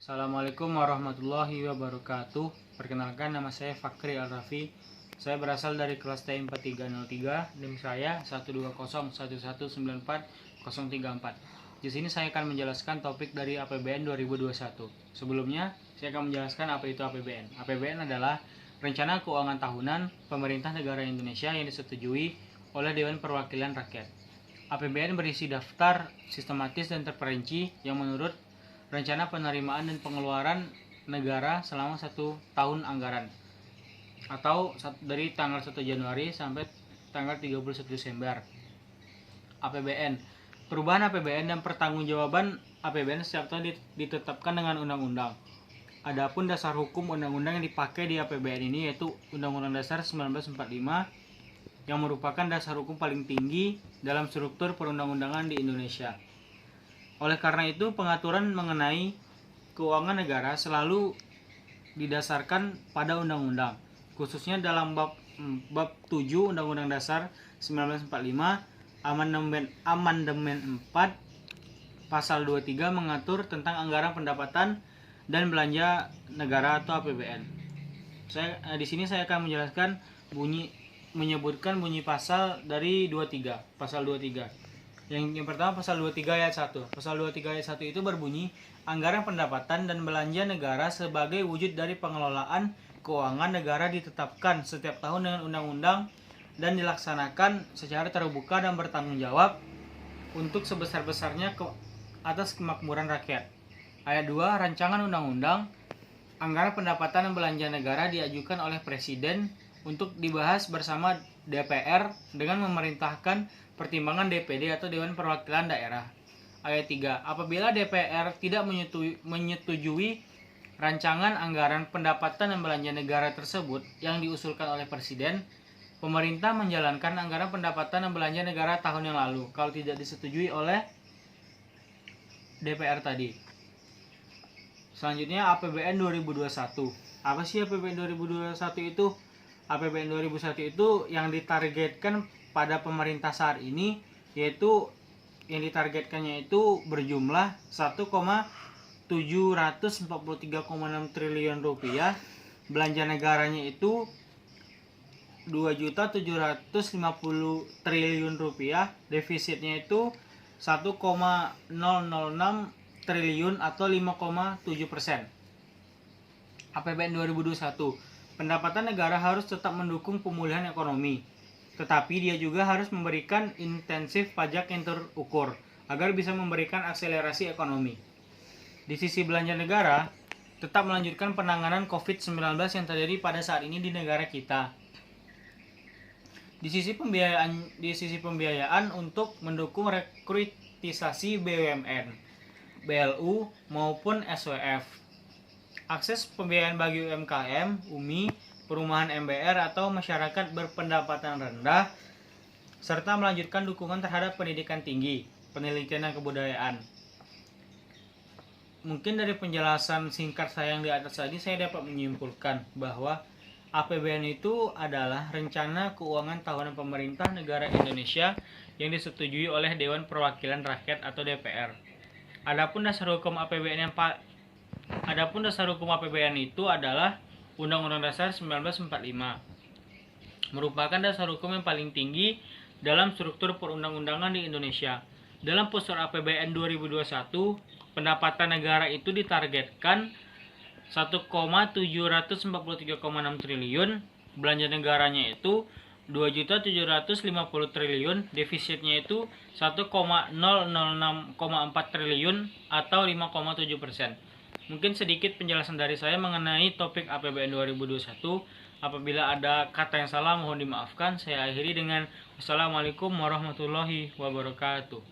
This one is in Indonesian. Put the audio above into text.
Assalamualaikum warahmatullahi wabarakatuh. Perkenalkan, nama saya Fakri Al-Rafi. Saya berasal dari kelas T4303. NIM saya 12011194034. Di sini saya akan menjelaskan topik dari APBN 2021. Sebelumnya, saya akan menjelaskan apa itu APBN. APBN adalah rencana keuangan tahunan pemerintah negara Indonesia yang disetujui oleh Dewan Perwakilan Rakyat. APBN berisi daftar sistematis dan terperinci yang menurut rencana penerimaan dan pengeluaran negara selama 1 tahun anggaran atau dari tanggal 1 Januari sampai tanggal 31 Desember. APBN. Perubahan APBN dan pertanggungjawaban APBN setiap tahun ditetapkan dengan undang-undang. Adapun dasar hukum undang-undang yang dipakai di APBN ini yaitu Undang-Undang Dasar 1945 yang merupakan dasar hukum paling tinggi dalam struktur perundang-undangan di Indonesia. Oleh karena itu, pengaturan mengenai keuangan negara selalu didasarkan pada undang-undang, khususnya dalam bab 7 Undang-Undang Dasar 1945, Amandemen 4, Pasal 23 mengatur tentang anggaran pendapatan dan belanja negara atau APBN. Di sini saya akan menjelaskan menyebutkan bunyi pasal dari 23, Pasal 23. Yang pertama pasal 23 ayat 1. Pasal 23 ayat 1 itu berbunyi, anggaran pendapatan dan belanja negara sebagai wujud dari pengelolaan keuangan negara ditetapkan setiap tahun dengan undang-undang dan dilaksanakan secara terbuka dan bertanggung jawab untuk sebesar-besarnya atas kemakmuran rakyat. Ayat 2, rancangan undang-undang anggaran pendapatan dan belanja negara diajukan oleh Presiden untuk dibahas bersama DPR dengan memerintahkan pertimbangan DPD atau Dewan Perwakilan Daerah. Ayat 3. Apabila DPR tidak menyetujui rancangan anggaran pendapatan dan belanja negara tersebut yang diusulkan oleh Presiden, pemerintah menjalankan anggaran pendapatan dan belanja negara tahun yang lalu kalau tidak disetujui oleh DPR tadi. Selanjutnya APBN 2021. Apa sih APBN 2021 itu? APBN 2021 itu yang ditargetkan pada pemerintah saat ini, yaitu yang ditargetkannya itu berjumlah 1,743,6 triliun rupiah. Belanja negaranya itu 2.750 triliun rupiah. Defisitnya itu 1,006 triliun atau 5,7%. APBN 2021. Pendapatan negara harus tetap mendukung pemulihan ekonomi, tetapi dia juga harus memberikan intensif pajak yang terukur agar bisa memberikan akselerasi ekonomi. Di sisi belanja negara, tetap melanjutkan penanganan COVID-19 yang terjadi pada saat ini di negara kita. Di sisi pembiayaan untuk mendukung rekrutisasi BUMN, BLU maupun SWF. Akses pembiayaan bagi UMKM, UMI, perumahan MBR atau masyarakat berpendapatan rendah, serta melanjutkan dukungan terhadap pendidikan tinggi, penelitian dan kebudayaan. Mungkin dari penjelasan singkat saya yang di atas tadi, saya dapat menyimpulkan bahwa APBN itu adalah rencana keuangan tahunan pemerintah negara Indonesia yang disetujui oleh Dewan Perwakilan Rakyat atau DPR. Adapun dasar hukum APBN itu adalah Undang-Undang Dasar 1945, merupakan dasar hukum yang paling tinggi dalam struktur perundang-undangan di Indonesia. Dalam postur APBN 2021, pendapatan negara itu ditargetkan 1,743,6 triliun, belanja negaranya itu 2.750 triliun, defisitnya itu 1,006,4 triliun atau 5,7%. Mungkin sedikit penjelasan dari saya mengenai topik APBN 2021. Apabila ada kata yang salah mohon dimaafkan. Saya akhiri dengan Wassalamualaikum warahmatullahi wabarakatuh.